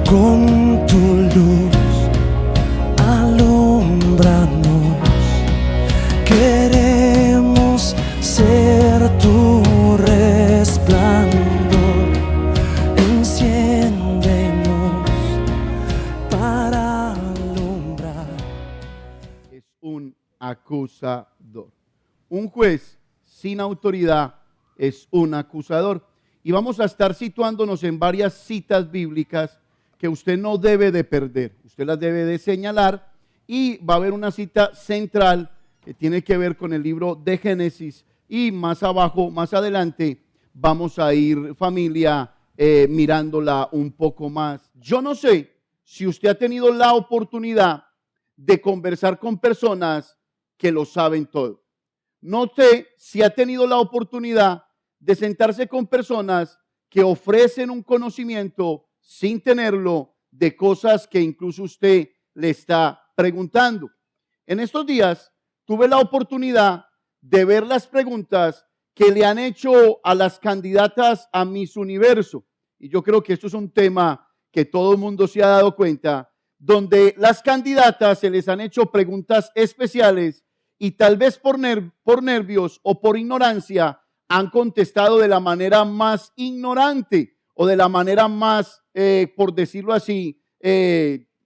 Con tu luz alúmbranos, queremos ser tu resplandor. Enciéndenos para alumbrar. Es un acusador. Un juez sin autoridad es un acusador. Y vamos a estar situándonos en varias citas bíblicas que usted no debe de perder. Usted las debe de señalar, y va a haber una cita central que tiene que ver con el libro de Génesis, y más abajo, más adelante, vamos a ir, familia, mirándola un poco más. Yo no sé si usted ha tenido la oportunidad de conversar con personas que lo saben todo. No sé si ha tenido la oportunidad de sentarse con personas que ofrecen un conocimiento sin tenerlo, de cosas que incluso usted le está preguntando. En estos días tuve la oportunidad de ver las preguntas que le han hecho a las candidatas a Miss Universo. Y yo creo que esto es un tema que todo el mundo se ha dado cuenta, donde las candidatas se les han hecho preguntas especiales y tal vez por nervios o por ignorancia han contestado de la manera más ignorante o de la manera más, por decirlo así,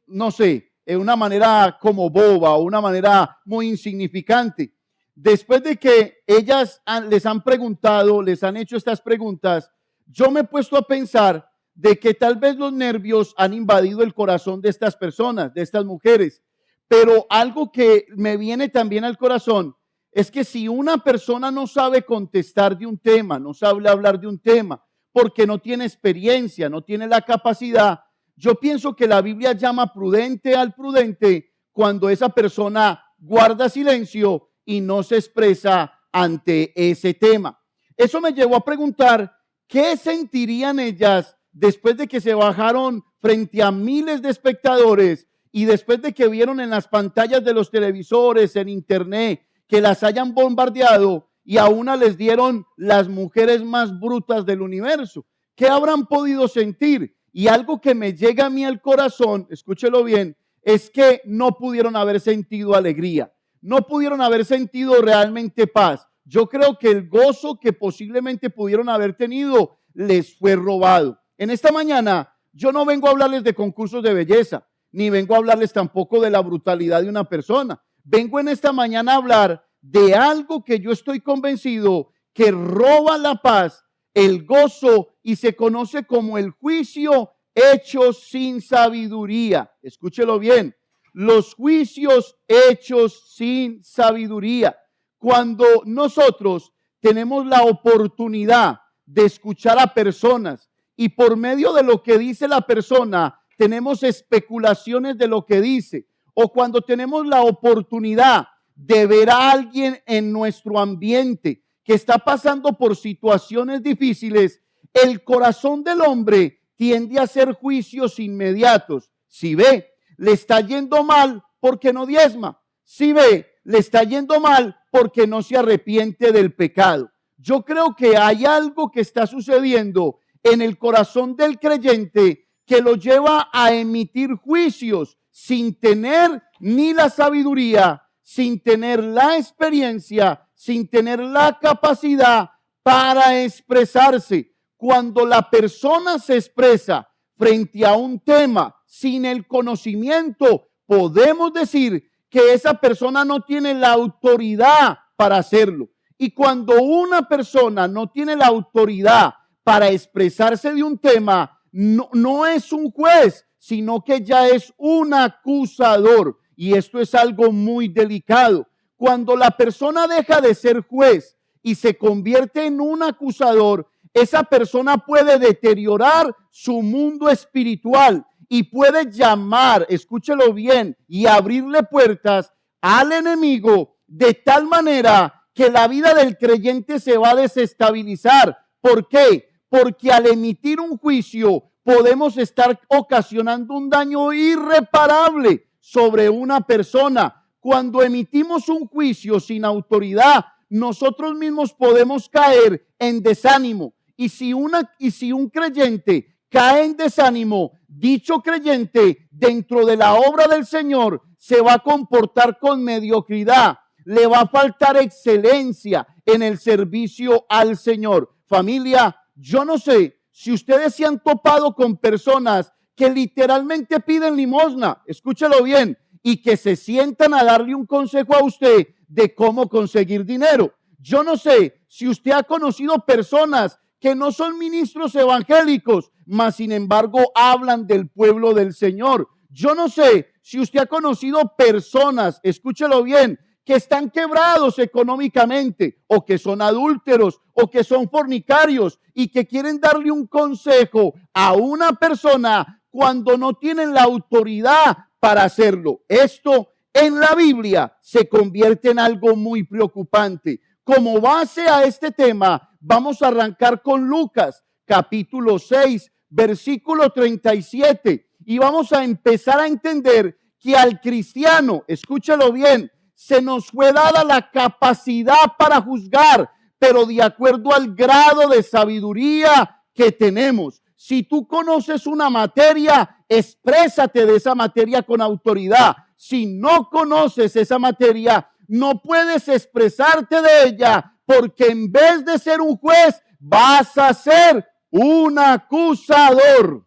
no sé, una manera como boba o una manera muy insignificante. Después de que ellas les han preguntado, les han hecho estas preguntas, yo me he puesto a pensar de que tal vez los nervios han invadido el corazón de estas personas, de estas mujeres. Pero algo que me viene también al corazón es que si una persona no sabe contestar de un tema, no sabe hablar de un tema, porque no tiene experiencia, no tiene la capacidad, yo pienso que la Biblia llama prudente al prudente cuando esa persona guarda silencio y no se expresa ante ese tema. Eso me llevó a preguntar, ¿qué sentirían ellas después de que se bajaron frente a miles de espectadores y después de que vieron en las pantallas de los televisores, en internet, que las hayan bombardeado y a una les dieron las mujeres más brutas del universo? ¿Qué habrán podido sentir? Y algo que me llega a mí al corazón, escúchelo bien, es que no pudieron haber sentido alegría, no pudieron haber sentido realmente paz. Yo creo que el gozo que posiblemente pudieron haber tenido les fue robado. En esta mañana yo no vengo a hablarles de concursos de belleza, ni vengo a hablarles tampoco de la brutalidad de una persona. Vengo en esta mañana a hablar de algo que yo estoy convencido que roba la paz, el gozo, y se conoce como el juicio hecho sin sabiduría. Escúchelo bien, los juicios hechos sin sabiduría. Cuando nosotros tenemos la oportunidad de escuchar a personas y por medio de lo que dice la persona tenemos especulaciones de lo que dice, o cuando tenemos la oportunidad de ver a alguien en nuestro ambiente que está pasando por situaciones difíciles, el corazón del hombre tiende a hacer juicios inmediatos. Si ve, le está yendo mal porque no diezma. Si ve, le está yendo mal porque no se arrepiente del pecado. Yo creo que hay algo que está sucediendo en el corazón del creyente que lo lleva a emitir juicios sin tener ni la sabiduría, sin tener la experiencia, sin tener la capacidad para expresarse. Cuando la persona se expresa frente a un tema sin el conocimiento, podemos decir que esa persona no tiene la autoridad para hacerlo. Y cuando una persona no tiene la autoridad para expresarse de un tema, no es un juez, sino que ya es un acusador. Y esto es algo muy delicado. Cuando la persona deja de ser juez y se convierte en un acusador, esa persona puede deteriorar su mundo espiritual y puede llamar, escúchelo bien, y abrirle puertas al enemigo de tal manera que la vida del creyente se va a desestabilizar. ¿Por qué? Porque al emitir un juicio podemos estar ocasionando un daño irreparable sobre una persona. Cuando emitimos un juicio sin autoridad, nosotros mismos podemos caer en desánimo. Y si un creyente cae en desánimo, dicho creyente dentro de la obra del Señor se va a comportar con mediocridad, le va a faltar excelencia en el servicio al Señor. Familia, yo no sé si ustedes se han topado con personas que literalmente piden limosna, escúchelo bien, y que se sientan a darle un consejo a usted de cómo conseguir dinero. Yo no sé si usted ha conocido personas que no son ministros evangélicos, mas sin embargo hablan del pueblo del Señor. Yo no sé si usted ha conocido personas, escúchelo bien, que están quebrados económicamente, o que son adúlteros, o que son fornicarios, y que quieren darle un consejo a una persona cuando no tienen la autoridad para hacerlo. Esto en la Biblia se convierte en algo muy preocupante. Como base a este tema, vamos a arrancar con Lucas, capítulo 6, versículo 37, y vamos a empezar a entender que al cristiano, escúchalo bien, se nos fue dada la capacidad para juzgar, pero de acuerdo al grado de sabiduría que tenemos. Si tú conoces una materia, exprésate de esa materia con autoridad. Si no conoces esa materia, no puedes expresarte de ella, porque en vez de ser un juez, vas a ser un acusador.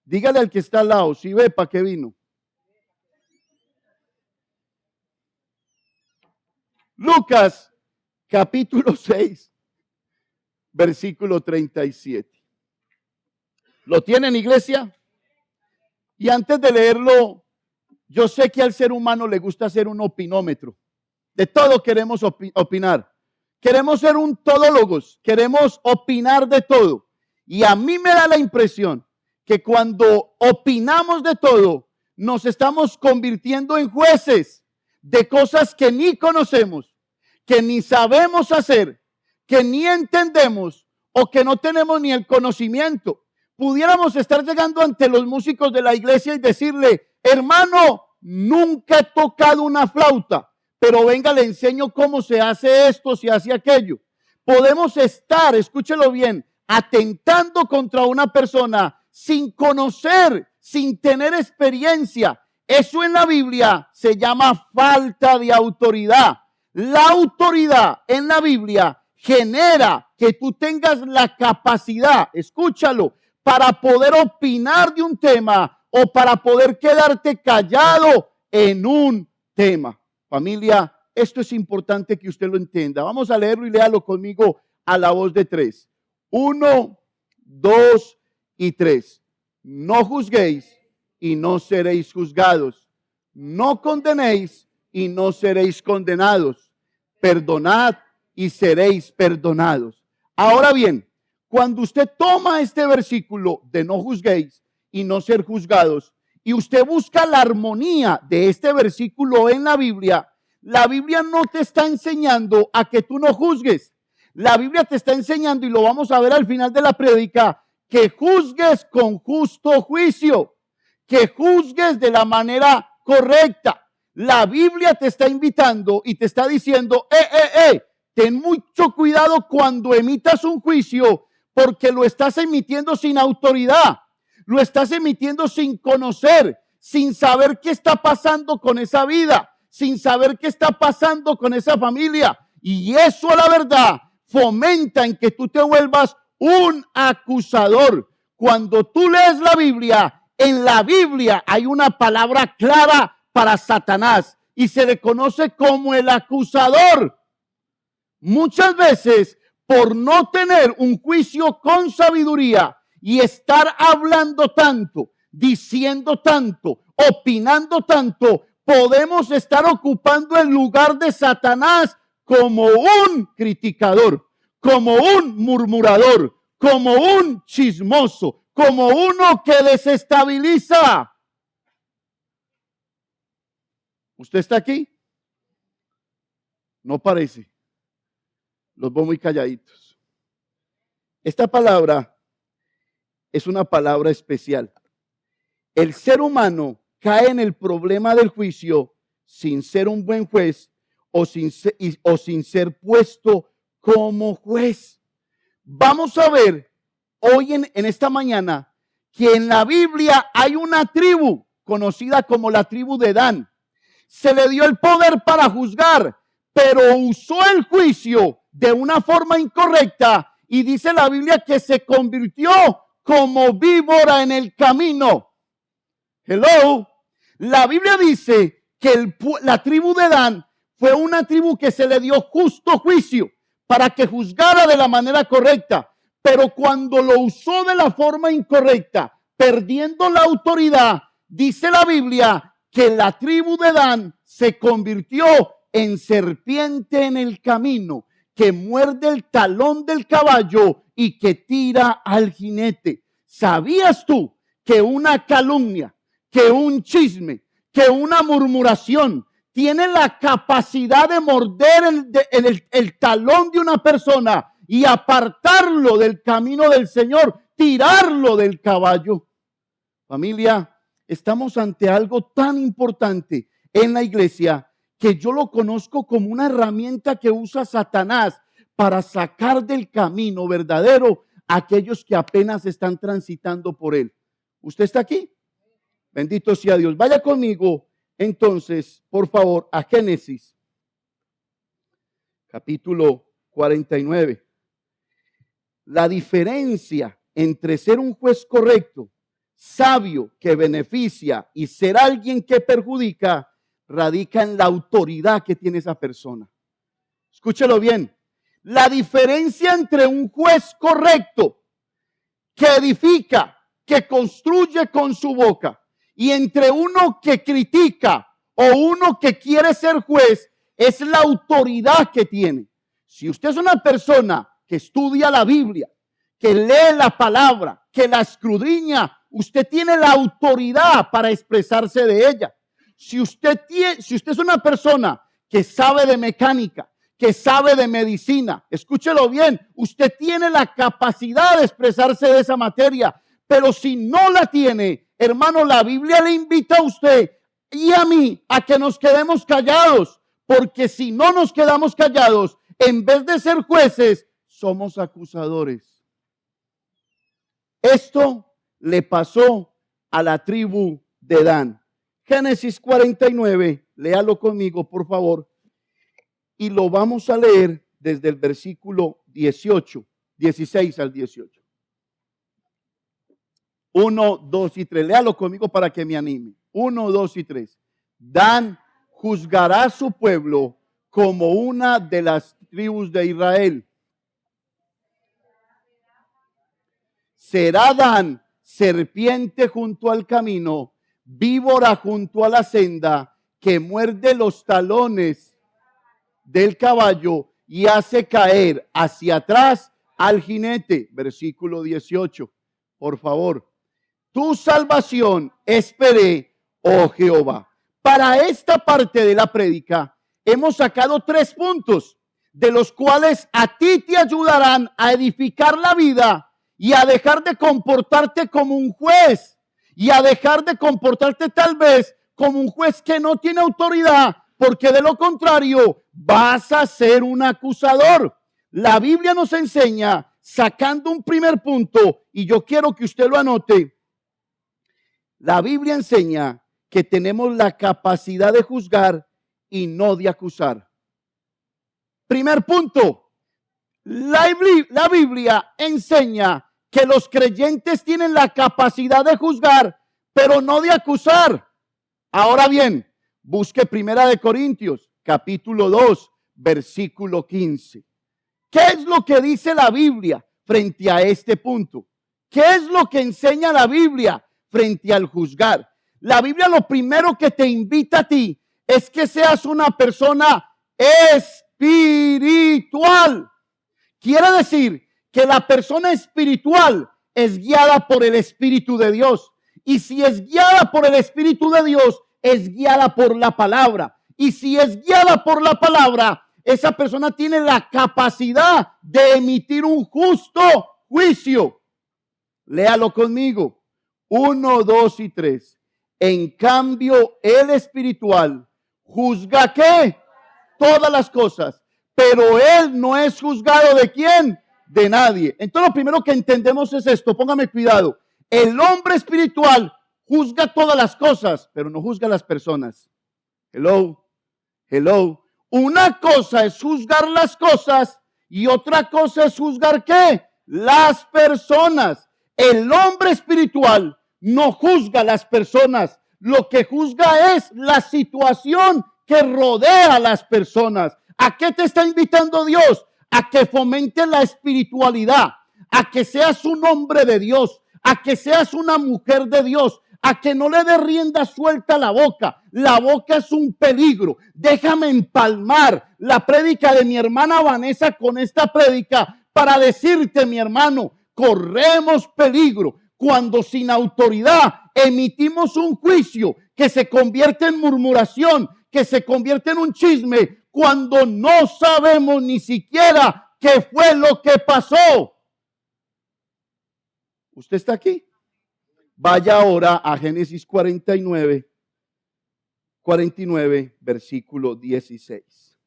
Dígale al que está al lado, si ve para qué vino. Lucas, capítulo 6, versículo 37. ¿Lo tienen, iglesia? Y antes de leerlo, yo sé que al ser humano le gusta hacer un opinómetro. De todo queremos opinar. Queremos ser un todólogos, queremos opinar de todo. Y a mí me da la impresión que cuando opinamos de todo, nos estamos convirtiendo en jueces de cosas que ni conocemos, que ni sabemos hacer, que ni entendemos o que no tenemos ni el conocimiento. Pudiéramos estar llegando ante los músicos de la iglesia y decirle: hermano, nunca he tocado una flauta, pero venga, le enseño cómo se hace esto, se hace aquello. Podemos estar, escúchelo bien, atentando contra una persona sin conocer, sin tener experiencia. Eso en la Biblia se llama falta de autoridad. La autoridad en la Biblia genera que tú tengas la capacidad, escúchalo, para poder opinar de un tema o para poder quedarte callado en un tema. Familia, esto es importante que usted lo entienda. Vamos a leerlo y léalo conmigo a la voz de 3. 1, 2 y 3. No juzguéis y no seréis juzgados. No condenéis y no seréis condenados. Perdonad y seréis perdonados. Ahora bien, cuando usted toma este versículo de no juzguéis y no ser juzgados, y usted busca la armonía de este versículo en la Biblia no te está enseñando a que tú no juzgues. La Biblia te está enseñando, y lo vamos a ver al final de la prédica, que juzgues con justo juicio, que juzgues de la manera correcta. La Biblia te está invitando y te está diciendo, ten mucho cuidado cuando emitas un juicio, porque lo estás emitiendo sin autoridad, lo estás emitiendo sin conocer, sin saber qué está pasando con esa vida, sin saber qué está pasando con esa familia. Y eso, a la verdad, fomenta en que tú te vuelvas un acusador. Cuando tú lees la Biblia, en la Biblia hay una palabra clara para Satanás y se le conoce como el acusador. Muchas veces, por no tener un juicio con sabiduría y estar hablando tanto, diciendo tanto, opinando tanto, podemos estar ocupando el lugar de Satanás como un criticador, como un murmurador, como un chismoso, como uno que desestabiliza. ¿Usted está aquí? No parece. Los veo muy calladitos. Esta palabra es una palabra especial. El ser humano cae en el problema del juicio sin ser un buen juez o sin ser puesto como juez. Vamos a ver hoy en esta mañana que en la Biblia hay una tribu conocida como la tribu de Dan. Se le dio el poder para juzgar, pero usó el juicio de una forma incorrecta y dice la Biblia que se convirtió como víbora en el camino. Hello. La Biblia dice que la tribu de Dan fue una tribu que se le dio justo juicio para que juzgara de la manera correcta. Pero cuando lo usó de la forma incorrecta, perdiendo la autoridad, dice la Biblia que la tribu de Dan se convirtió en serpiente en el camino, que muerde el talón del caballo y que tira al jinete. ¿Sabías tú que una calumnia, que un chisme, que una murmuración tiene la capacidad de morder el talón de una persona y apartarlo del camino del Señor, tirarlo del caballo? Familia, estamos ante algo tan importante en la iglesia que yo lo conozco como una herramienta que usa Satanás para sacar del camino verdadero a aquellos que apenas están transitando por él. ¿Usted está aquí? Bendito sea Dios. Vaya conmigo entonces, por favor, a Génesis, capítulo 49. La diferencia entre ser un juez correcto, sabio, que beneficia, y ser alguien que perjudica, radica en la autoridad que tiene esa persona. Escúchelo bien. La diferencia entre un juez correcto, que edifica, que construye con su boca, y entre uno que critica o uno que quiere ser juez, es la autoridad que tiene. Si usted es una persona que estudia la Biblia, que lee la palabra, que la escudriña, usted tiene la autoridad para expresarse de ella. Si usted es una persona que sabe de mecánica, que sabe de medicina, escúchelo bien, usted tiene la capacidad de expresarse de esa materia. Pero si no la tiene, hermano, la Biblia le invita a usted y a mí a que nos quedemos callados, porque si no nos quedamos callados, en vez de ser jueces, somos acusadores. Esto le pasó a la tribu de Dan. Génesis 49, léalo conmigo, por favor, y lo vamos a leer desde el versículo 16 al 18. 1, 2 y 3. Léalo conmigo para que me anime. 1, 2 y 3. Dan juzgará a su pueblo como una de las tribus de Israel. Será Dan serpiente junto al camino, víbora junto a la senda, que muerde los talones del caballo y hace caer hacia atrás al jinete. Versículo 18. Por favor. Tu salvación esperé, oh Jehová. Para esta parte de la prédica hemos sacado 3 puntos, de los cuales a ti te ayudarán a edificar la vida y a dejar de comportarte como un juez y a dejar de comportarte tal vez como un juez que no tiene autoridad, porque de lo contrario vas a ser un acusador. La Biblia nos enseña, sacando un primer punto, y yo quiero que usted lo anote. La Biblia enseña que tenemos la capacidad de juzgar y no de acusar. Primer punto, la Biblia enseña que los creyentes tienen la capacidad de juzgar, pero no de acusar. Ahora bien, busque 1 Corintios, capítulo 2, versículo 15. ¿Qué es lo que dice la Biblia frente a este punto? ¿Qué es lo que enseña la Biblia frente al juzgar? La Biblia lo primero que te invita a ti es que seas una persona espiritual. Quiere decir que la persona espiritual es guiada por el Espíritu de Dios. Y si es guiada por el Espíritu de Dios, es guiada por la palabra. Y si es guiada por la palabra, esa persona tiene la capacidad de emitir un justo juicio. Léalo conmigo. 1, 2 y 3. En cambio, el espiritual juzga ¿qué? Todas las cosas. Pero él no es juzgado ¿de quién? de nadie. Entonces lo primero que entendemos es esto, póngame cuidado. El hombre espiritual juzga todas las cosas, pero no juzga a las personas. Hello, hello. Una cosa es juzgar las cosas y otra cosa es juzgar ¿qué? Las personas. El hombre espiritual no juzga a las personas. Lo que juzga es la situación que rodea a las personas. ¿A qué te está invitando Dios? A que fomente la espiritualidad, a que seas un hombre de Dios, a que seas una mujer de Dios, a que no le dé rienda suelta a la boca. La boca es un peligro. Déjame empalmar la prédica de mi hermana Vanessa con esta prédica para decirte, mi hermano, corremos peligro cuando sin autoridad emitimos un juicio que se convierte en murmuración, que se convierte en un chisme, cuando no sabemos ni siquiera qué fue lo que pasó. ¿Usted está aquí? Vaya ahora a Génesis 49, versículo 16.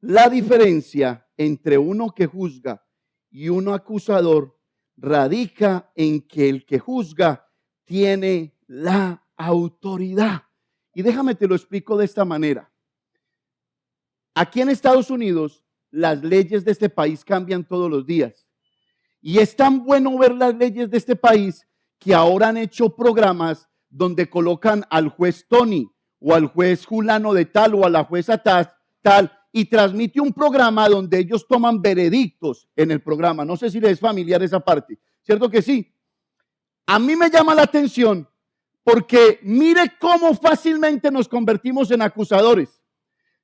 La diferencia entre uno que juzga y uno acusador radica en que el que juzga tiene la autoridad. Y déjame te lo explico de esta manera. Aquí en Estados Unidos, las leyes de este país cambian todos los días. Y es tan bueno ver las leyes de este país que ahora han hecho programas donde colocan al juez Tony o al juez Julano de tal o a la jueza tal y transmite un programa donde ellos toman veredictos en el programa. No sé si les es familiar esa parte. ¿Cierto que sí? A mí me llama la atención porque mire cómo fácilmente nos convertimos en acusadores.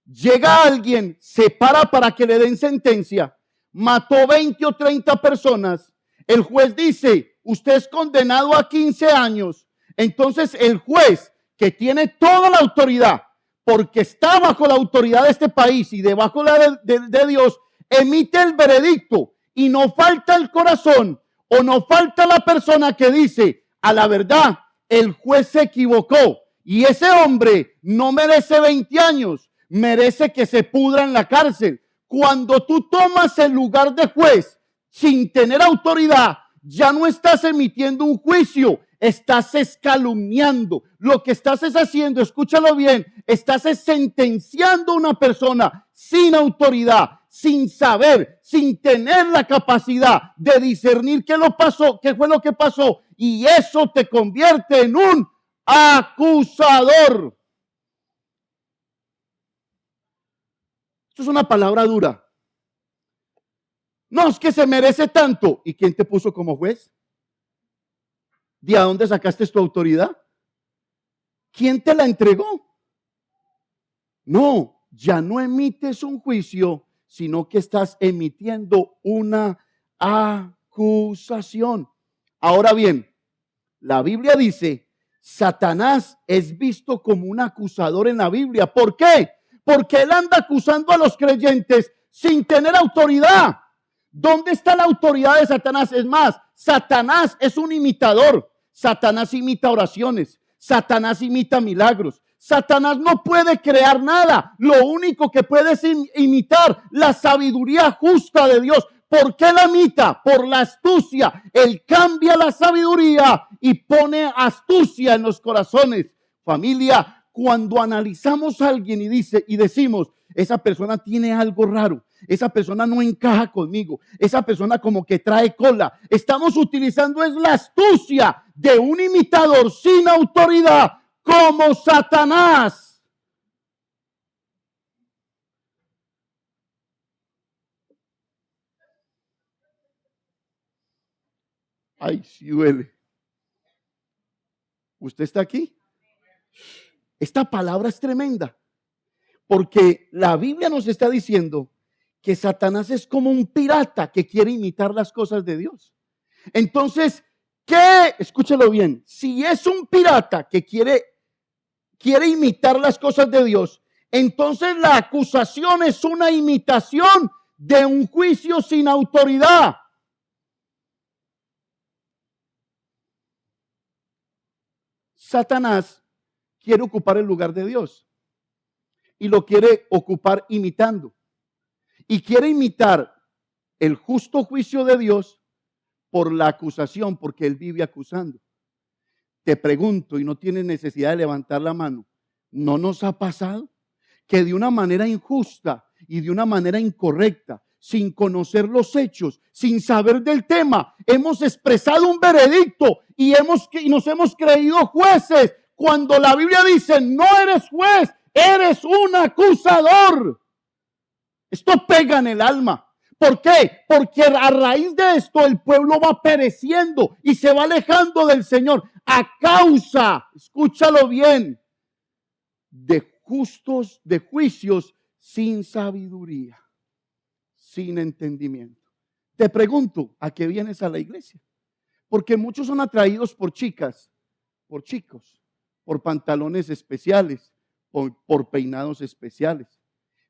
Llega alguien, se para para que le den sentencia, mató 20 o 30 personas, el juez dice, usted es condenado a 15 años. Entonces el juez, que tiene toda la autoridad, porque está bajo la autoridad de este país y debajo de Dios, emite el veredicto y no falta el corazón o no falta la persona que dice, a la verdad, el juez se equivocó y ese hombre no merece 20 años, merece que se pudra en la cárcel. Cuando tú tomas el lugar de juez sin tener autoridad, ya no estás emitiendo un juicio, estás escalumniando. Lo que estás es haciendo, escúchalo bien, estás sentenciando a una persona sin autoridad, sin saber, sin tener la capacidad de discernir qué lo pasó, qué fue lo que pasó, y eso te convierte en un acusador. Esto es una palabra dura. No, es que se merece tanto. ¿Y quién te puso como juez? ¿De a dónde sacaste tu autoridad? ¿Quién te la entregó? No, ya no emites un juicio, sino que estás emitiendo una acusación. Ahora bien, la Biblia dice, Satanás es visto como un acusador en la Biblia. ¿Por qué? Porque él anda acusando a los creyentes sin tener autoridad. ¿Dónde está la autoridad de Satanás? Es más, Satanás es un imitador. Satanás imita oraciones. Satanás imita milagros. Satanás no puede crear nada. Lo único que puede es imitar la sabiduría justa de Dios. ¿Por qué la imita? Por la astucia. Él cambia la sabiduría y pone astucia en los corazones. Familia, cuando analizamos a alguien y decimos, esa persona tiene algo raro, esa persona no encaja conmigo, esa persona como que trae cola, estamos utilizando es la astucia de un imitador sin autoridad como Satanás. Ay, sí duele. ¿Usted está aquí? Esta palabra es tremenda, porque la Biblia nos está diciendo que Satanás es como un pirata que quiere imitar las cosas de Dios. Entonces, ¿qué? Escúchelo bien, si es un pirata que quiere imitar las cosas de Dios, entonces la acusación es una imitación de un juicio sin autoridad. Satanás quiere ocupar el lugar de Dios y lo quiere ocupar imitando y quiere imitar el justo juicio de Dios por la acusación, porque Él vive acusando. Te pregunto, y no tienes necesidad de levantar la mano, ¿no nos ha pasado que de una manera injusta y de una manera incorrecta, sin conocer los hechos, sin saber del tema, hemos expresado un veredicto y nos hemos creído jueces, cuando la Biblia dice, no eres juez, eres un acusador? Esto pega en el alma. ¿Por qué? Porque a raíz de esto el pueblo va pereciendo y se va alejando del Señor a causa, escúchalo bien, de juicios sin sabiduría, sin entendimiento. Te pregunto, ¿a qué vienes a la iglesia? Porque muchos son atraídos por chicas, por chicos, por pantalones especiales, por peinados especiales.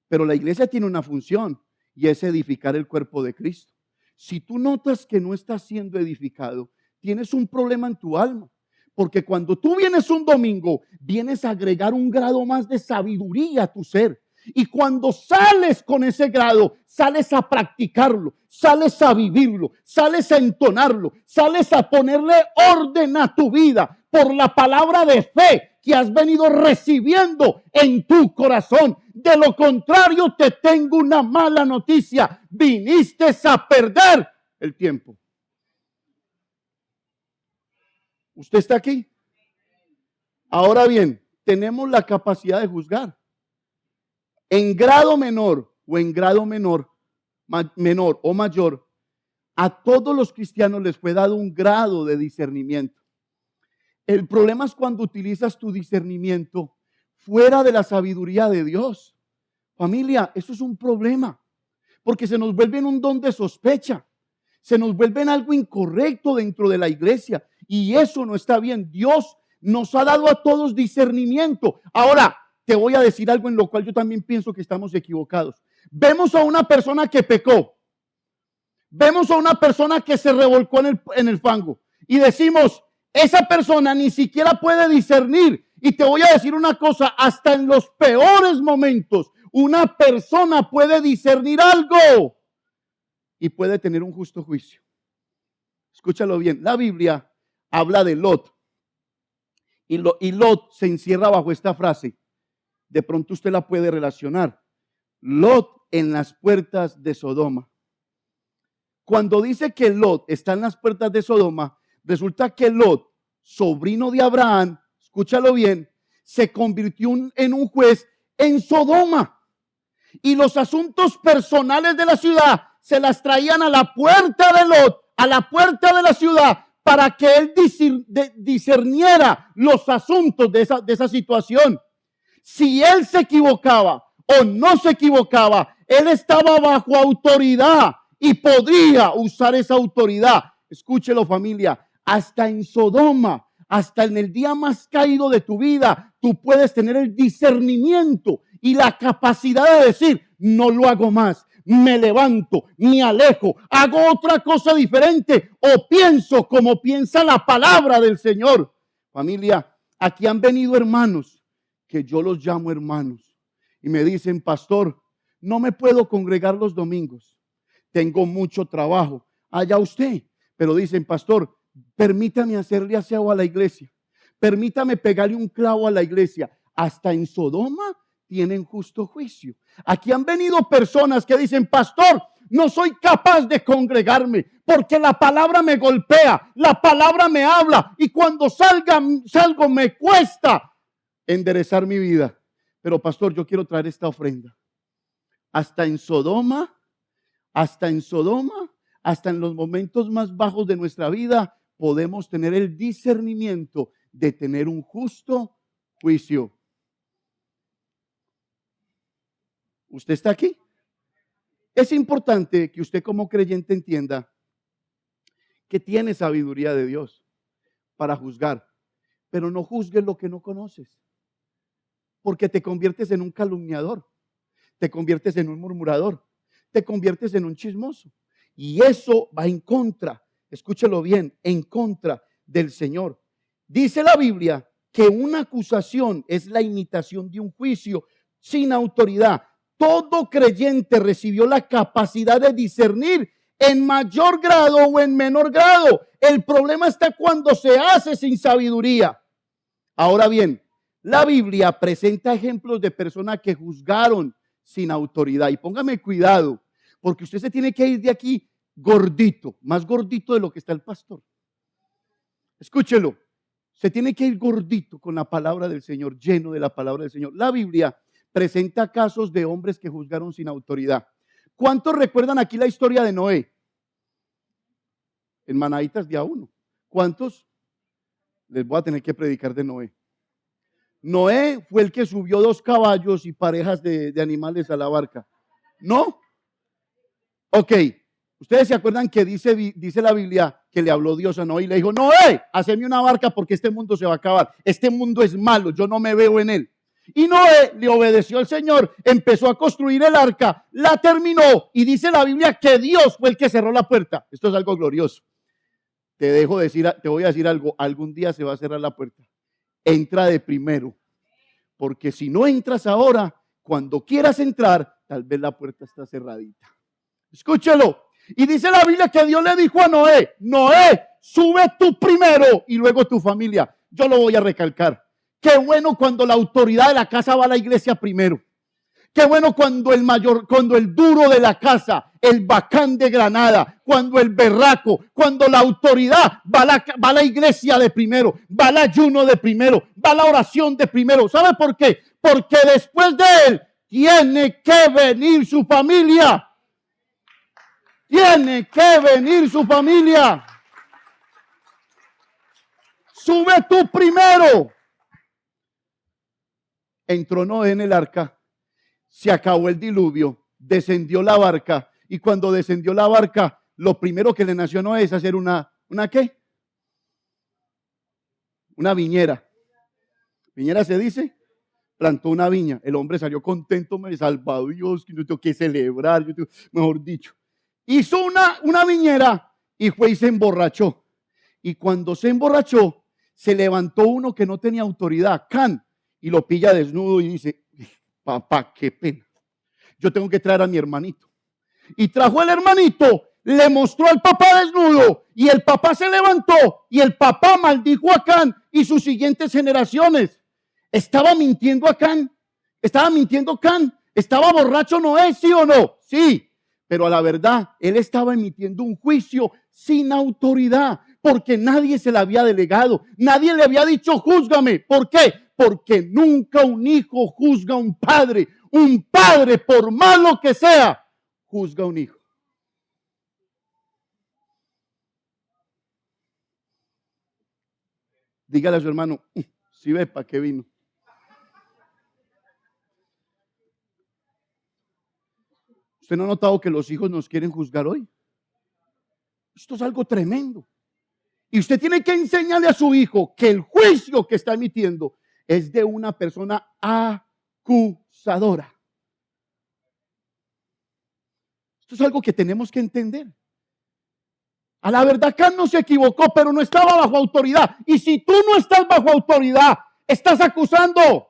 Pero la iglesia tiene una función y es edificar el cuerpo de Cristo. Si tú notas que no estás siendo edificado, tienes un problema en tu alma. Porque cuando tú vienes un domingo, vienes a agregar un grado más de sabiduría a tu ser. Y cuando sales con ese grado, sales a practicarlo, sales a vivirlo, sales a entonarlo, sales a ponerle orden a tu vida por la palabra de fe que has venido recibiendo en tu corazón. De lo contrario, te tengo una mala noticia. Viniste a perder el tiempo. ¿Usted está aquí? Ahora bien, tenemos la capacidad de juzgar. En grado menor o en grado menor o mayor, a todos los cristianos les fue dado un grado de discernimiento. El problema es cuando utilizas tu discernimiento fuera de la sabiduría de Dios. Familia, eso es un problema, porque se nos vuelve en un don de sospecha, se nos vuelve en algo incorrecto dentro de la iglesia, y eso no está bien. Dios nos ha dado a todos discernimiento. Ahora, te voy a decir algo en lo cual yo también pienso que estamos equivocados. Vemos a una persona que pecó, vemos a una persona que se revolcó en el fango, y decimos, esa persona ni siquiera puede discernir. Y te voy a decir una cosa, hasta en los peores momentos, una persona puede discernir algo y puede tener un justo juicio. Escúchalo bien, la Biblia habla de Lot. Y Lot se encierra bajo esta frase. De pronto usted la puede relacionar. Lot en las puertas de Sodoma. Cuando dice que Lot está en las puertas de Sodoma, resulta que Lot, sobrino de Abraham, escúchalo bien, se convirtió en un juez en Sodoma. Y los asuntos personales de la ciudad se las traían a la puerta de Lot, a la puerta de la ciudad, para que él discerniera los asuntos de esa situación. Si él se equivocaba o no se equivocaba, él estaba bajo autoridad y podría usar esa autoridad. Escúchelo, familia, hasta en Sodoma, hasta en el día más caído de tu vida, tú puedes tener el discernimiento y la capacidad de decir, no lo hago más, me levanto, me alejo, hago otra cosa diferente o pienso como piensa la palabra del Señor. Familia, aquí han venido hermanos, que yo los llamo hermanos, y me dicen, pastor, no me puedo congregar los domingos, tengo mucho trabajo, allá usted, pero dicen, pastor, permítame hacerle aseo a la iglesia, permítame pegarle un clavo a la iglesia. Hasta en Sodoma tienen justo juicio. Aquí han venido personas que dicen, pastor, no soy capaz de congregarme porque la palabra me golpea, la palabra me habla y cuando salgo me cuesta enderezar mi vida. Pero pastor, yo quiero traer esta ofrenda. Hasta en Sodoma, hasta en los momentos más bajos de nuestra vida, podemos tener el discernimiento de tener un justo juicio. ¿Usted está aquí? Es importante que usted como creyente entienda que tiene sabiduría de Dios para juzgar, pero no juzgues lo que no conoces, porque te conviertes en un calumniador, te conviertes en un murmurador, te conviertes en un chismoso, y eso va en contra, escúchelo bien, en contra del Señor. Dice la Biblia que una acusación es la imitación de un juicio sin autoridad. Todo creyente recibió la capacidad de discernir en mayor grado o en menor grado. El problema está cuando se hace sin sabiduría. Ahora bien, la Biblia presenta ejemplos de personas que juzgaron sin autoridad. Y póngame cuidado, porque usted se tiene que ir de aquí gordito, más gordito de lo que está el pastor. Escúchelo, se tiene que ir gordito con la palabra del Señor, lleno de la palabra del Señor. La Biblia presenta casos de hombres que juzgaron sin autoridad. ¿Cuántos recuerdan aquí la historia de Noé? En Manaditas día 1. ¿Cuántos? Les voy a tener que predicar de Noé. Noé fue el que subió 2 caballos y parejas de animales a la barca. ¿No? Ok. Ustedes se acuerdan que dice la Biblia que le habló Dios a Noé y le dijo: Noé, haceme una barca porque este mundo se va a acabar. Este mundo es malo, yo no me veo en él. Y Noé le obedeció al Señor, empezó a construir el arca, la terminó y dice la Biblia que Dios fue el que cerró la puerta. Esto es algo glorioso. Te voy a decir algo, algún día se va a cerrar la puerta. Entra de primero, porque si no entras ahora, cuando quieras entrar, tal vez la puerta está cerradita. Escúchelo. Y dice la Biblia que Dios le dijo a Noé: Noé, sube tú primero y luego tu familia. Yo lo voy a recalcar. Qué bueno cuando la autoridad de la casa va a la iglesia primero. Qué bueno cuando el duro de la casa, el bacán de Granada, cuando el berraco, cuando la autoridad va a la iglesia de primero, va al ayuno de primero, va a la oración de primero. ¿Sabe por qué? Porque después de él tiene que venir su familia. Tiene que venir su familia. Sube tú primero. Entró Noé en el arca, se acabó el diluvio, descendió la barca, y cuando descendió la barca, lo primero que le nació a Noé es hacer ¿una qué? Una viñera. ¿Viñera se dice? Plantó una viña. El hombre salió contento, me salvó Dios, que yo tengo que celebrar, mejor dicho. Hizo una viñera y fue y se emborrachó. Y cuando se emborrachó, se levantó uno que no tenía autoridad, Can, y lo pilla desnudo y dice: papá, qué pena. Yo tengo que traer a mi hermanito. Y trajo al hermanito, le mostró al papá desnudo y el papá se levantó y el papá maldijo a Can y sus siguientes generaciones. ¿Estaba mintiendo a Can? ¿Estaba mintiendo Can? ¿Estaba borracho Noé, sí o no? Sí. Pero a la verdad, él estaba emitiendo un juicio sin autoridad, porque nadie se le había delegado, nadie le había dicho: júzgame. ¿Por qué? Porque nunca un hijo juzga a un padre. Un padre, por malo que sea, juzga a un hijo. Dígale a su hermano: si ve para qué vino. ¿Usted no ha notado que los hijos nos quieren juzgar hoy? Esto es algo tremendo. Y usted tiene que enseñarle a su hijo que el juicio que está emitiendo es de una persona acusadora. Esto es algo que tenemos que entender. A la verdad, Can no se equivocó, pero no estaba bajo autoridad. Y si tú no estás bajo autoridad, estás acusando.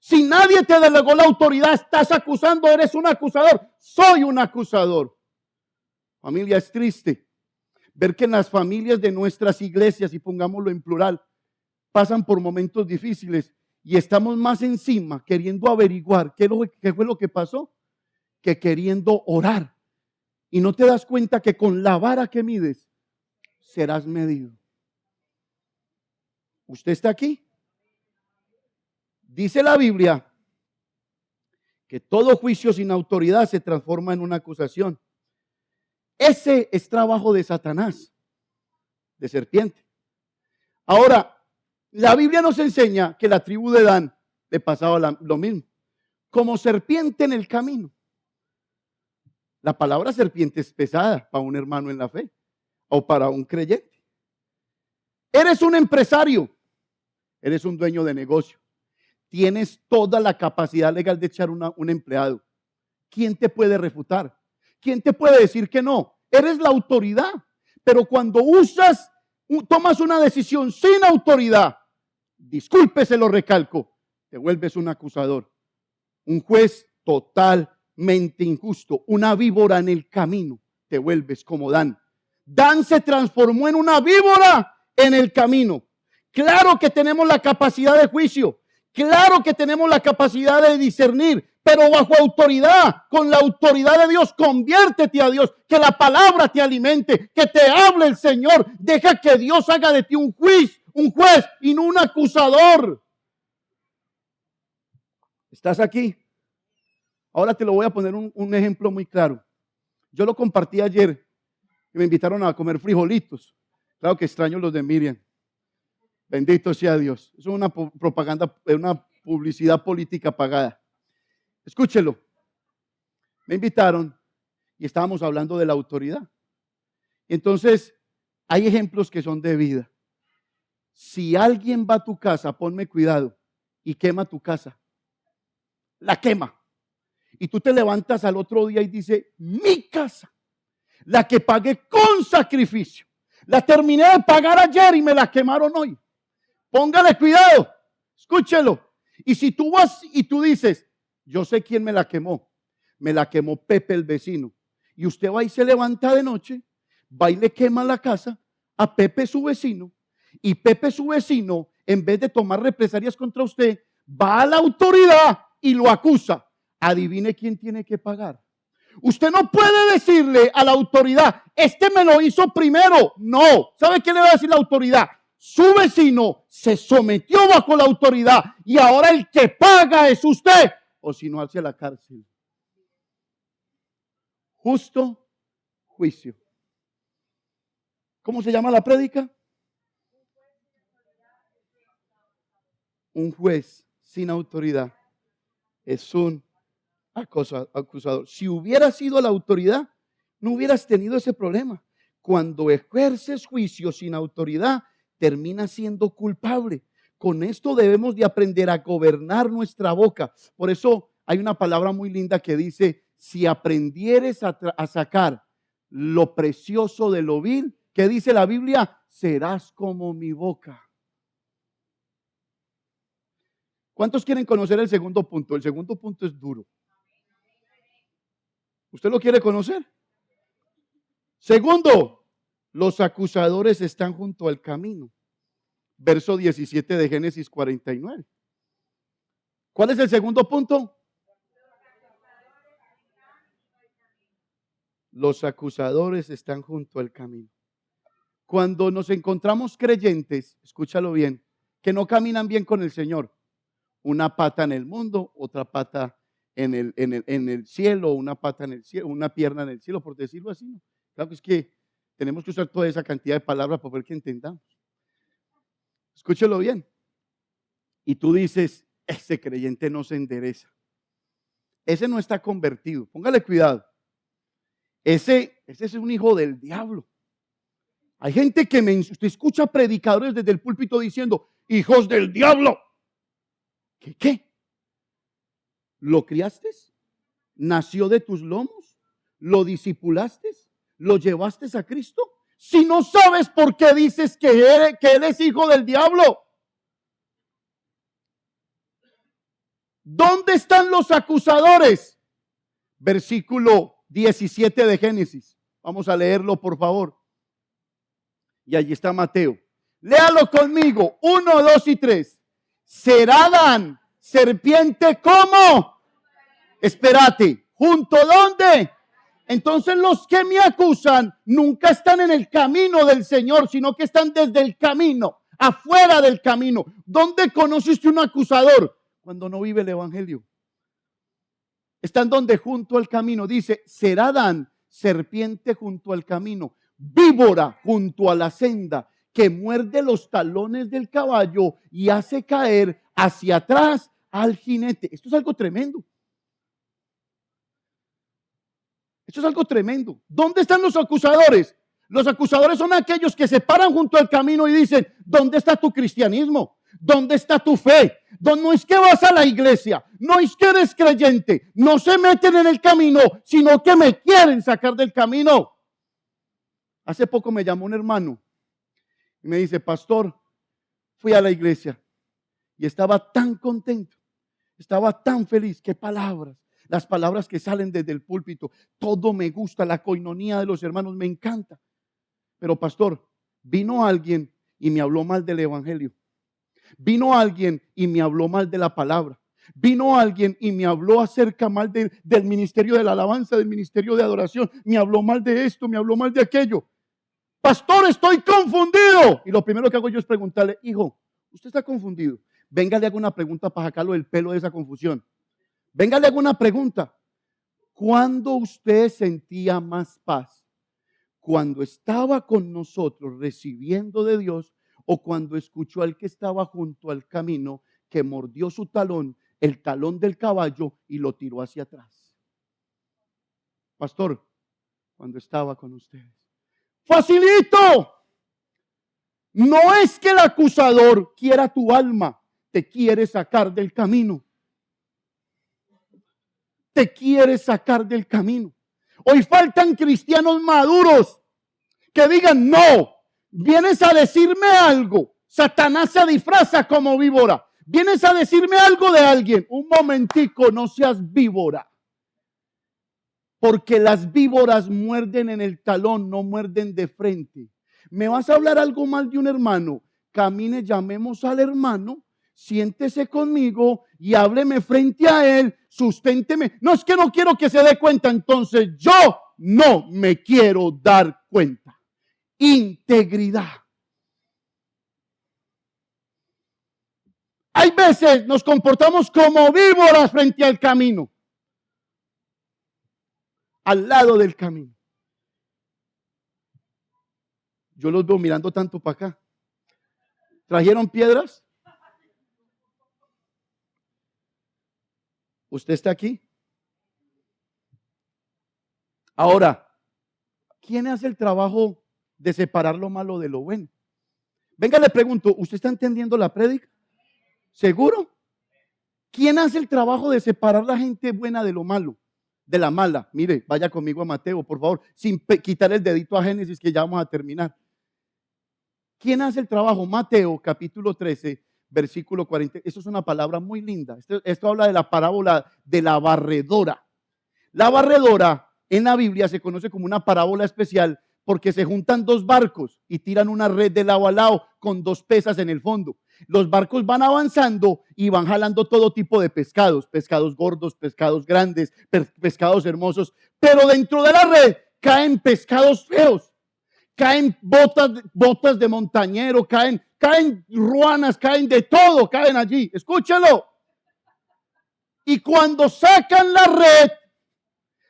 Si nadie te delegó la autoridad, estás acusando, eres un acusador. Soy un acusador. Familia, es triste ver que en las familias de nuestras iglesias, y pongámoslo en plural, pasan por momentos difíciles y estamos más encima queriendo averiguar qué fue lo que pasó, que queriendo orar. Y no te das cuenta que con la vara que mides serás medido. ¿Usted está aquí? Dice la Biblia que todo juicio sin autoridad se transforma en una acusación. Ese es trabajo de Satanás, de serpiente. Ahora, la Biblia nos enseña que la tribu de Dan le pasaba lo mismo, como serpiente en el camino. La palabra serpiente es pesada para un hermano en la fe o para un creyente. Eres un empresario, eres un dueño de negocio, tienes toda la capacidad legal de echar un empleado. ¿Quién te puede refutar? ¿Quién te puede decir que no? Eres la autoridad, pero cuando tomas una decisión sin autoridad, disculpe, se lo recalco, te vuelves un acusador, un juez totalmente mente injusto, una víbora en el camino, te vuelves como Dan. Dan se transformó en una víbora en el camino. Claro que tenemos la capacidad de juicio, claro que tenemos la capacidad de discernir, pero bajo autoridad, con la autoridad de Dios. Conviértete a Dios, que la palabra te alimente, que te hable el Señor. Deja que Dios haga de ti un juez y no un acusador. ¿Estás aquí? Ahora te lo voy a poner un ejemplo muy claro. Yo lo compartí ayer y me invitaron a comer frijolitos. Claro que extraño los de Miriam. Bendito sea Dios. Eso es una propaganda, una publicidad política pagada. Escúchelo. Me invitaron y estábamos hablando de la autoridad. Entonces, hay ejemplos que son de vida. Si alguien va a tu casa, ponme cuidado, y quema tu casa. La quema. Y tú te levantas al otro día y dices, mi casa, la que pagué con sacrificio, la terminé de pagar ayer y me la quemaron hoy. Póngale cuidado, escúchelo. Y si tú vas y tú dices, yo sé quién me la quemó Pepe el vecino. Y usted va y se levanta de noche, va y le quema la casa a Pepe su vecino. Y Pepe su vecino, en vez de tomar represalias contra usted, va a la autoridad y lo acusa. Adivine quién tiene que pagar. Usted no puede decirle a la autoridad, este me lo hizo primero. No, ¿sabe qué le va a decir la autoridad? Su vecino se sometió bajo la autoridad y ahora el que paga es usted, o si no, hacia la cárcel. Justo juicio. ¿Cómo se llama la prédica? Un juez sin autoridad es un acusador. Si hubiera sido la autoridad, no hubieras tenido ese problema. Cuando ejerces juicio sin autoridad, termina siendo culpable. Con esto debemos de aprender a gobernar nuestra boca. Por eso hay una palabra muy linda que dice, si aprendieres a sacar lo precioso de lo vil, ¿qué dice la Biblia? Serás como mi boca. ¿Cuántos quieren conocer el segundo punto? El segundo punto es duro. ¿Usted lo quiere conocer? Segundo, los acusadores están junto al camino. Verso 17 de Génesis 49. ¿Cuál es el segundo punto? Los acusadores están junto al camino. Cuando nos encontramos creyentes, escúchalo bien, que no caminan bien con el Señor, una pata en el mundo, otra pata en el cielo, una pata en el cielo, una pierna en el cielo, por decirlo así, ¿no? Claro que es que tenemos que usar toda esa cantidad de palabras para ver que entendamos. Escúchelo bien. Y tú dices, ese creyente no se endereza. Ese no está convertido. Póngale cuidado. Ese es un hijo del diablo. Hay gente que usted escucha predicadores desde el púlpito diciendo, hijos del diablo. ¿Qué? ¿Lo criaste? ¿Nació de tus lomos? ¿Lo discipulaste? ¿Lo llevaste a Cristo? Si no sabes por qué dices que eres hijo del diablo. ¿Dónde están los acusadores? Versículo 17 de Génesis. Vamos a leerlo, por favor. Y allí está Mateo. Léalo conmigo. 1, 2 y 3. ¿Será Adán serpiente cómo? Espérate. ¿Junto dónde? Entonces los que me acusan nunca están en el camino del Señor, sino que están desde el camino, afuera del camino. ¿Dónde conoce usted un acusador? Cuando no vive el evangelio. Están donde junto al camino. Dice, será Adán serpiente junto al camino, víbora junto a la senda, que muerde los talones del caballo y hace caer hacia atrás al jinete. Esto es algo tremendo. Esto es algo tremendo. ¿Dónde están los acusadores? Los acusadores son aquellos que se paran junto al camino y dicen, ¿dónde está tu cristianismo? ¿Dónde está tu fe? No es que vas a la iglesia, no es que eres creyente, no se meten en el camino, sino que me quieren sacar del camino. Hace poco me llamó un hermano y me dice, pastor, fui a la iglesia y estaba tan contento, estaba tan feliz, qué palabras. las palabras que salen desde el púlpito, todo me gusta, la coinonía de los hermanos me encanta. Pero pastor, vino alguien y me habló mal del evangelio. Vino alguien y me habló mal de la palabra. Vino alguien y me habló acerca mal del ministerio de la alabanza, del ministerio de adoración. Me habló mal de esto, me habló mal de aquello. Pastor, estoy confundido. Y lo primero que hago yo es preguntarle, hijo, ¿usted está confundido? Venga, le hago una pregunta para sacarlo del pelo de esa confusión. Venga, le hago una pregunta. ¿Cuándo usted sentía más paz? ¿Cuando estaba con nosotros recibiendo de Dios o cuando escuchó al que estaba junto al camino que mordió su talón, el talón del caballo y lo tiró hacia atrás? Pastor, cuando estaba con ustedes. Facilito. No es que el acusador quiera tu alma, te quiere sacar del camino. Te quiere sacar del camino. Hoy faltan cristianos maduros que digan, no, vienes a decirme algo. Satanás se disfraza como víbora. Vienes a decirme algo de alguien. Un momentico, no seas víbora. Porque las víboras muerden en el talón, no muerden de frente. ¿Me vas a hablar algo mal de un hermano? Camine, llamemos al hermano, siéntese conmigo y hábleme frente a él, susténteme. No, es que no quiero que se dé cuenta, entonces yo no me quiero dar cuenta. Integridad. Hay veces nos comportamos como víboras frente al camino, al lado del camino. Yo los veo mirando tanto para acá. ¿Trajeron piedras? ¿Usted está aquí? Ahora, ¿quién hace el trabajo de separar lo malo de lo bueno? Venga, le pregunto, ¿usted está entendiendo la prédica? ¿Seguro? ¿Quién hace el trabajo de separar la gente buena de lo malo? De la mala. Mire, vaya conmigo a Mateo, por favor, sin quitar el dedito a Génesis, que ya vamos a terminar. ¿Quién hace el trabajo? Mateo, capítulo 13, versículo 40. Eso es una palabra muy linda. Esto habla de la parábola de la barredora. La barredora en la Biblia se conoce como una parábola especial porque se juntan dos barcos y tiran una red de lado a lado con dos pesas en el fondo. Los barcos van avanzando y van jalando todo tipo de pescados, pescados gordos, pescados grandes, pescados hermosos, pero dentro de la red caen pescados feos, caen botas de montañero, caen ruanas, caen de todo, caen allí. Escúchalo. Y cuando sacan la red,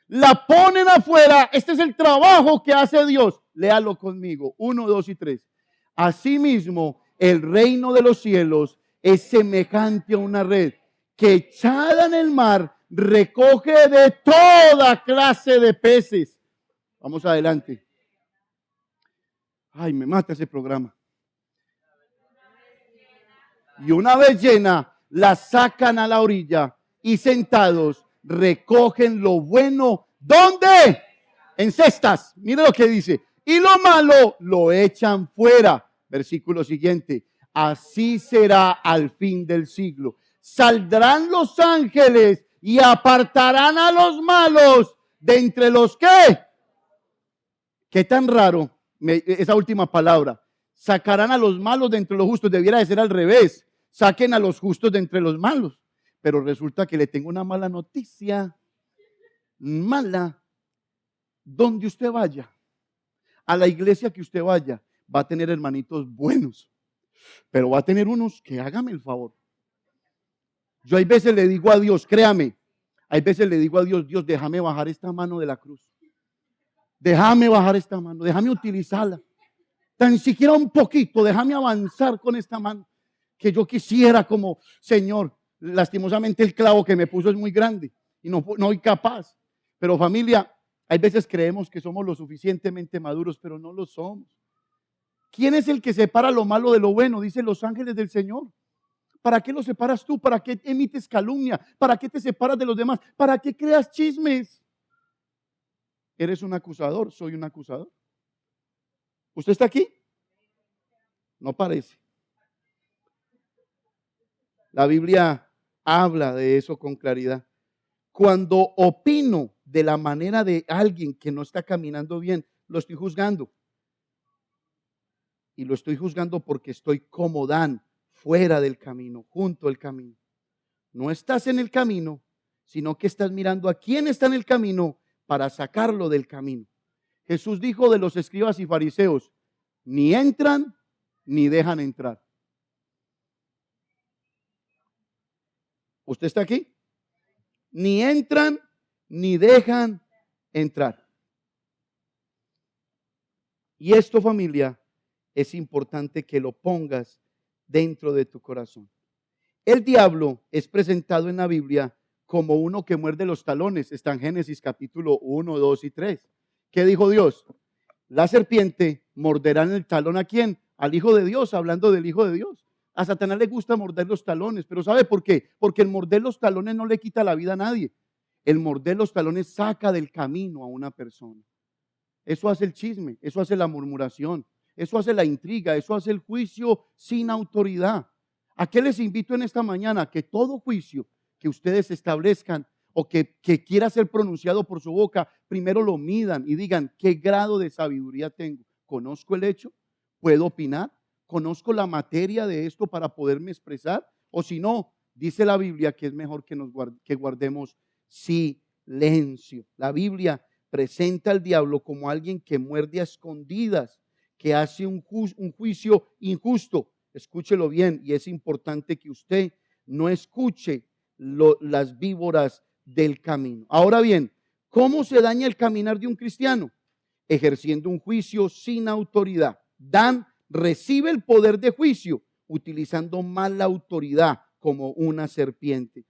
la ponen afuera. Este es el trabajo que hace Dios. Léalo conmigo. 1, 2 y 3. Asimismo, el reino de los cielos es semejante a una red que echada en el mar recoge de toda clase de peces. Vamos adelante. Ay, me mata ese programa. Y una vez llena, la sacan a la orilla y sentados recogen lo bueno. ¿Dónde? En cestas. Mire lo que dice. Y lo malo lo echan fuera. Versículo siguiente. Así será al fin del siglo. Saldrán los ángeles y apartarán a los malos de entre los que. ¿Qué tan raro? Esa última palabra. Sacarán a los malos de entre los justos. Debiera de ser al revés. Saquen a los justos de entre los malos. Pero resulta que le tengo una mala noticia. Mala. Donde usted vaya, a la iglesia que usted vaya, va a tener hermanitos buenos. Pero va a tener unos que hágame el favor. Yo hay veces le digo a Dios, créame, hay veces le digo a Dios, Dios, déjame bajar esta mano de la cruz. Déjame bajar esta mano, déjame utilizarla. Tan siquiera un poquito, déjame avanzar con esta mano. Que yo quisiera como, Señor, lastimosamente el clavo que me puso es muy grande y no soy capaz. Pero familia, hay veces creemos que somos lo suficientemente maduros, pero no lo somos. ¿Quién es el que separa lo malo de lo bueno? Dicen los ángeles del Señor. ¿Para qué lo separas tú? ¿Para qué emites calumnia? ¿Para qué te separas de los demás? ¿Para qué creas chismes? ¿Eres un acusador? ¿Soy un acusador? ¿Usted está aquí? No parece. La Biblia habla de eso con claridad. Cuando opino de la manera de alguien que no está caminando bien, lo estoy juzgando. Y lo estoy juzgando porque estoy comodán, fuera del camino, junto al camino. No estás en el camino, sino que estás mirando a quién está en el camino para sacarlo del camino. Jesús dijo de los escribas y fariseos, ni entran ni dejan entrar. ¿Usted está aquí? Ni entran ni dejan entrar. Y esto, familia, es importante que lo pongas dentro de tu corazón. El diablo es presentado en la Biblia como uno que muerde los talones. Está en Génesis capítulo 1, 2 y 3. ¿Qué dijo Dios? La serpiente morderá en el talón ¿a quién? Al Hijo de Dios, hablando del Hijo de Dios. A Satanás le gusta morder los talones, pero ¿sabe por qué? Porque el morder los talones no le quita la vida a nadie. El morder los talones saca del camino a una persona. Eso hace el chisme, eso hace la murmuración, eso hace la intriga, eso hace el juicio sin autoridad. ¿A qué les invito en esta mañana? Que todo juicio que ustedes establezcan o que quiera ser pronunciado por su boca, primero lo midan y digan, ¿qué grado de sabiduría tengo? ¿Conozco el hecho? ¿Puedo opinar? ¿Conozco la materia de esto para poderme expresar? O si no, dice la Biblia que es mejor que guardemos silencio. La Biblia presenta al diablo como alguien que muerde a escondidas, que hace un juicio injusto. Escúchelo bien, y es importante que usted no escuche las víboras del camino. Ahora bien, ¿cómo se daña el caminar de un cristiano? Ejerciendo un juicio sin autoridad. Dan recibe el poder de juicio utilizando mal la autoridad como una serpiente.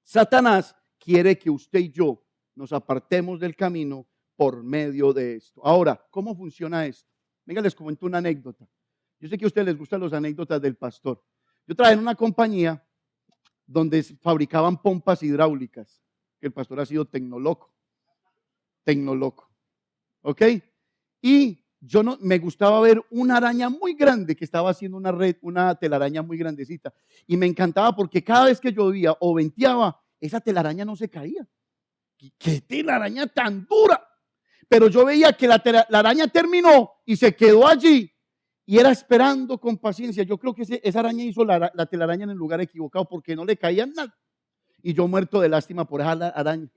Satanás quiere que usted y yo nos apartemos del camino por medio de esto. Ahora, ¿cómo funciona esto? Venga, les comento una anécdota. Yo sé que a ustedes les gustan las anécdotas del pastor. Yo trabajé en una compañía donde fabricaban pompas hidráulicas. El pastor ha sido tecnoloco. ¿Ok? Y yo no, me gustaba ver una araña muy grande que estaba haciendo una red, una telaraña muy grandecita. Y me encantaba porque cada vez que llovía o venteaba, esa telaraña no se caía. ¡Qué telaraña tan dura! Pero yo veía que la araña terminó y se quedó allí y era esperando con paciencia. Yo creo que esa araña hizo la telaraña en el lugar equivocado porque no le caía nada. Y yo muerto de lástima por esa araña.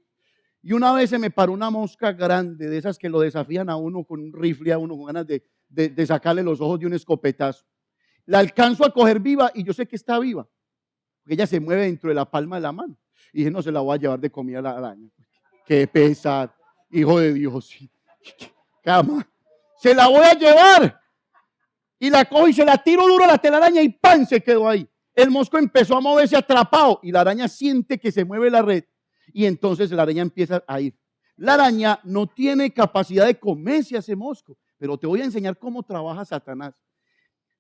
Y una vez se me paró una mosca grande, de esas que lo desafían a uno con un rifle, a uno con ganas de sacarle los ojos de un escopetazo. La alcanzo a coger viva y yo sé que está viva, porque ella se mueve dentro de la palma de la mano. Y dije, no se la voy a llevar de comida a la araña. Qué pesar, hijo de Dios. Cama. Se la voy a llevar. Y la cojo y se la tiro duro a la telaraña y ¡pam! Se quedó ahí. El mosco empezó a moverse atrapado y la araña siente que se mueve la red. Y entonces la araña empieza a ir. La araña no tiene capacidad de comerse a ese mosco, pero te voy a enseñar cómo trabaja Satanás.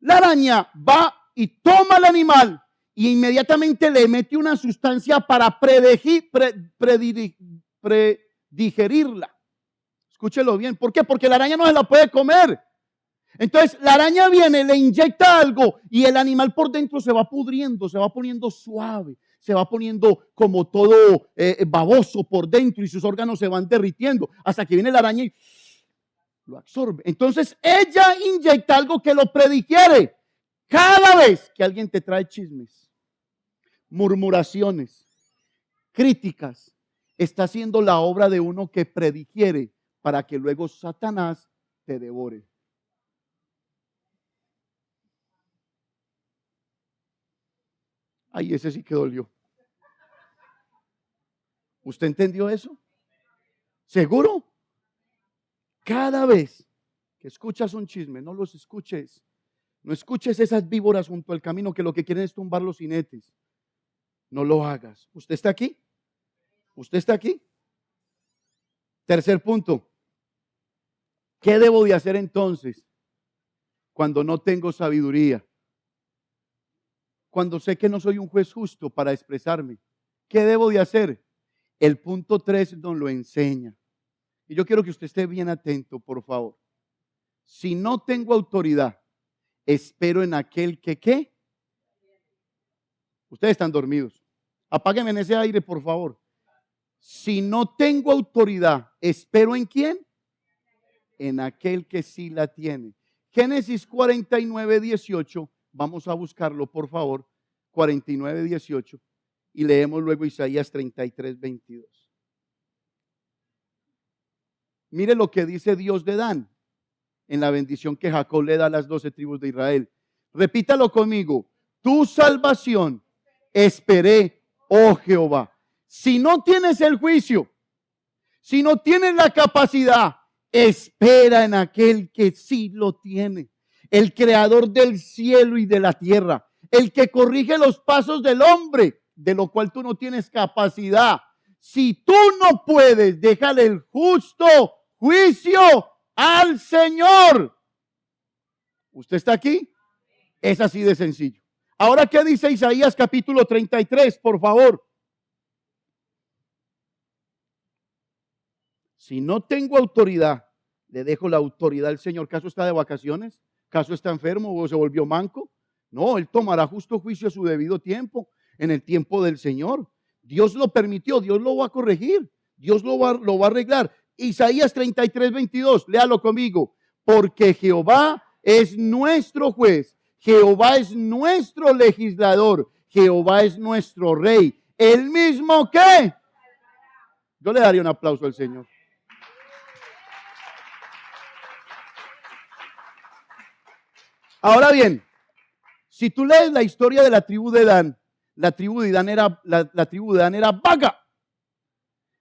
La araña va y toma al animal y inmediatamente le mete una sustancia para predigerirla. Escúchelo bien. ¿Por qué? Porque la araña no se la puede comer. Entonces la araña viene, le inyecta algo y el animal por dentro se va pudriendo, se va poniendo suave, se va poniendo como todo baboso por dentro y sus órganos se van derritiendo hasta que viene la araña y lo absorbe. Entonces ella inyecta algo que lo predigiere. Cada vez que alguien te trae chismes, murmuraciones, críticas, está haciendo la obra de uno que predigiere para que luego Satanás te devore. Ay, ese sí que dolió. ¿Usted entendió eso? ¿Seguro? Cada vez que escuchas un chisme, no los escuches. No escuches esas víboras junto al camino que lo que quieren es tumbar los jinetes. No lo hagas. ¿Usted está aquí? ¿Usted está aquí? Tercer punto. ¿Qué debo de hacer entonces cuando no tengo sabiduría? Cuando sé que no soy un juez justo para expresarme. ¿Qué debo de hacer? El punto 3 nos lo enseña. Y yo quiero que usted esté bien atento, por favor. Si no tengo autoridad, espero en aquel que ¿qué? Ustedes están dormidos. Apáguenme en ese aire, por favor. Si no tengo autoridad, ¿espero en quién? En aquel que sí la tiene. Génesis 49, 18. Vamos a buscarlo, por favor. 49, 18. Y leemos luego Isaías 33, 22. Mire lo que dice Dios de Dan en la bendición que Jacob le da a las 12 tribus de Israel. Repítalo conmigo. Tu salvación esperé, oh Jehová. Si no tienes el juicio, si no tienes la capacidad, espera en aquel que sí lo tiene. El creador del cielo y de la tierra. El que corrige los pasos del hombre, de lo cual tú no tienes capacidad. Si tú no puedes, déjale el justo juicio al Señor. ¿Usted está aquí? Es así de sencillo. Ahora, ¿qué dice Isaías capítulo 33? Por favor. Si no tengo autoridad, le dejo la autoridad al Señor. ¿Caso está de vacaciones? ¿Caso está enfermo o se volvió manco? No, Él tomará justo juicio a su debido tiempo, en el tiempo del Señor. Dios lo permitió, Dios lo va a corregir, Dios lo va a arreglar. Isaías 33, 22, léalo conmigo. Porque Jehová es nuestro juez, Jehová es nuestro legislador, Jehová es nuestro rey. El mismo que... Yo le daría un aplauso al Señor. Ahora bien, si tú lees la historia de la tribu de Dan, la tribu de Dan era vaga.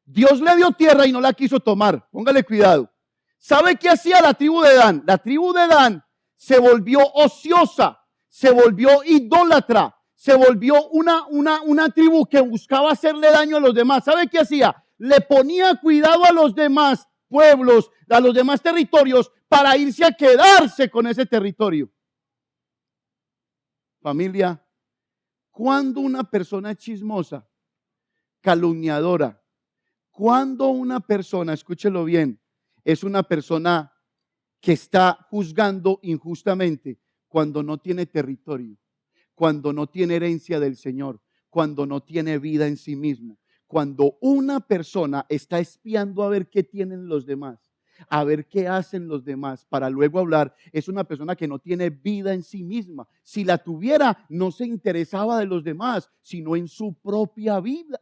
Dios le dio tierra y no la quiso tomar. Póngale cuidado. ¿Sabe qué hacía la tribu de Dan? La tribu de Dan se volvió ociosa, se volvió idólatra, se volvió una tribu que buscaba hacerle daño a los demás. ¿Sabe qué hacía? Le ponía cuidado a los demás pueblos, a los demás territorios, para irse a quedarse con ese territorio. Familia, cuando una persona es chismosa, calumniadora, cuando una persona, escúchelo bien, es una persona que está juzgando injustamente, cuando no tiene territorio, cuando no tiene herencia del Señor, cuando no tiene vida en sí mismo, cuando una persona está espiando a ver qué tienen los demás, a ver qué hacen los demás para luego hablar, es una persona que no tiene vida en sí misma. Si la tuviera, no se interesaba de los demás, sino en su propia vida,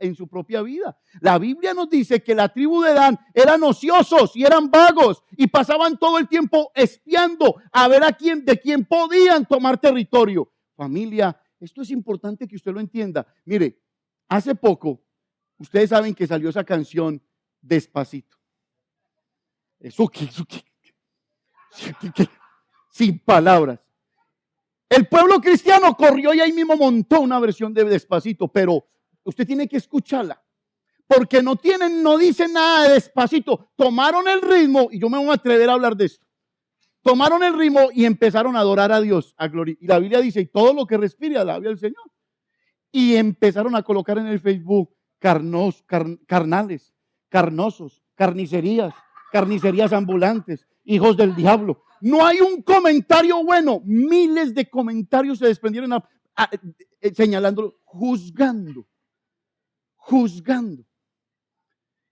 La Biblia nos dice que la tribu de Dan eran ociosos y eran vagos y pasaban todo el tiempo espiando a ver de quién podían tomar territorio. Familia, esto es importante que usted lo entienda. Mire, hace poco, ustedes saben que salió esa canción Despacito. Eso que, sin palabras. El pueblo cristiano corrió y ahí mismo montó una versión de Despacito, pero usted tiene que escucharla, porque no dicen nada de Despacito. Tomaron el ritmo, y yo me voy a atrever a hablar de esto. Tomaron el ritmo y empezaron a adorar a Dios, a gloria. Y la Biblia dice, y todo lo que respire alabe al Señor. Y empezaron a colocar en el Facebook carnales, carnosos, carnicerías ambulantes, hijos del diablo. No hay un comentario bueno. Miles de comentarios se desprendieron señalando, juzgando.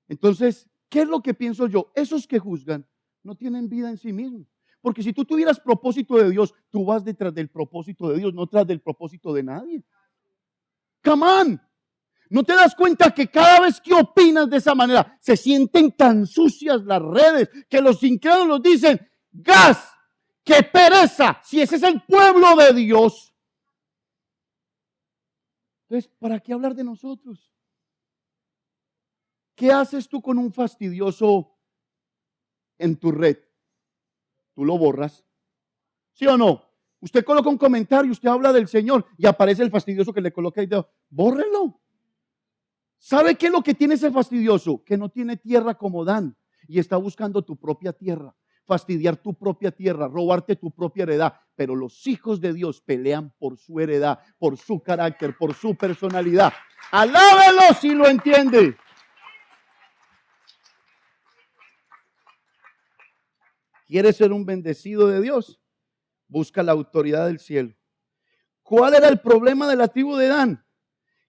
Entonces, ¿qué es lo que pienso yo? Esos que juzgan no tienen vida en sí mismos. Porque si tú tuvieras propósito de Dios, tú vas detrás del propósito de Dios, no tras del propósito de nadie. Come on. ¿No te das cuenta que cada vez que opinas de esa manera, se sienten tan sucias las redes que los incrédulos dicen, gas, qué pereza, si ese es el pueblo de Dios? Entonces, ¿para qué hablar de nosotros? ¿Qué haces tú con un fastidioso en tu red? ¿Tú lo borras? ¿Sí o no? Usted coloca un comentario, usted habla del Señor y aparece el fastidioso que le coloca ahí, bórrelo. ¿Sabe qué es lo que tiene ese fastidioso? Que no tiene tierra como Dan y está buscando tu propia tierra, fastidiar tu propia tierra, robarte tu propia heredad. Pero los hijos de Dios pelean por su heredad, por su carácter, por su personalidad. Alábelo si lo entiende. ¿Quieres ser un bendecido de Dios? Busca la autoridad del cielo. ¿Cuál era el problema de la tribu de Dan?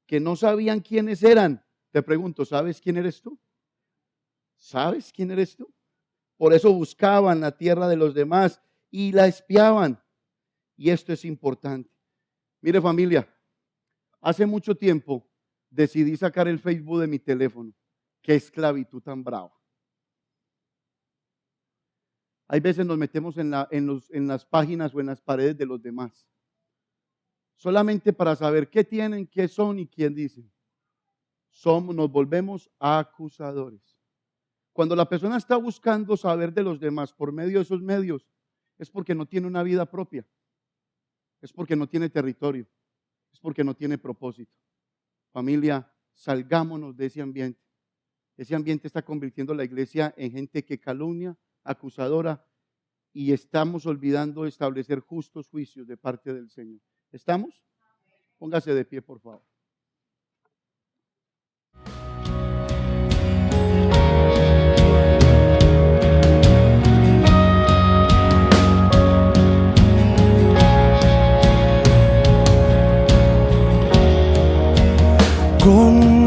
Que no sabían quiénes eran Te pregunto, ¿sabes quién eres tú? ¿Sabes quién eres tú? Por eso buscaban la tierra de los demás y la espiaban. Y esto es importante. Mire, familia, hace mucho tiempo decidí sacar el Facebook de mi teléfono. Qué esclavitud tan brava. Hay veces nos metemos en las páginas o en las paredes de los demás, solamente para saber qué tienen, qué son y quién dicen. Nos volvemos acusadores. Cuando la persona está buscando saber de los demás por medio de esos medios, es porque no tiene una vida propia, es porque no tiene territorio, es porque no tiene propósito. Familia, salgámonos de ese ambiente. Ese ambiente está convirtiendo a la iglesia en gente que calumnia, acusadora, y estamos olvidando establecer justos juicios de parte del Señor. ¿Estamos? Póngase de pie, por favor. Con